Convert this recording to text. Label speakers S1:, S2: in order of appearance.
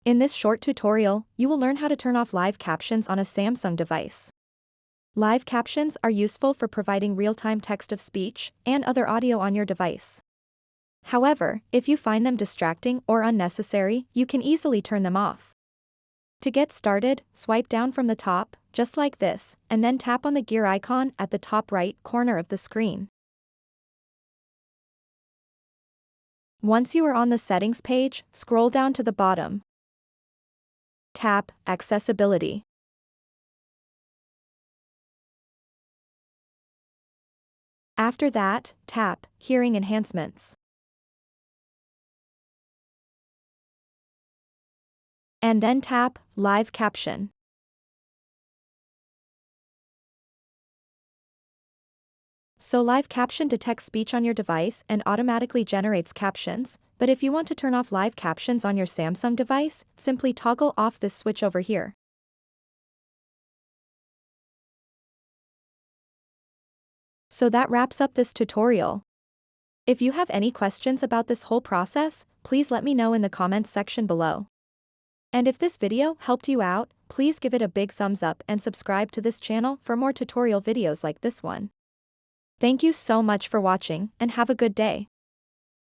S1: In this short tutorial, you will learn how to turn off live captions on a Samsung device. Live captions are useful for providing real-time text-to-speech and other audio on your device. However, if you find them distracting or unnecessary, you can easily turn them off. To get started, swipe down from the top, just like this, and then tap on the gear icon at the top right corner of the screen. Once you are on the settings page, scroll down to the bottom. Tap Accessibility. After that, tap Hearing Enhancements. And then tap Live Caption. So Live Caption detects speech on your device and automatically generates captions, but if you want to turn off live captions on your Samsung device, simply toggle off this switch over here. So that wraps up this tutorial. If you have any questions about this whole process, please let me know in the comments section below. And if this video helped you out, please give it a big thumbs up and subscribe to this channel for more tutorial videos like this one. Thank you so much for watching and have a good day.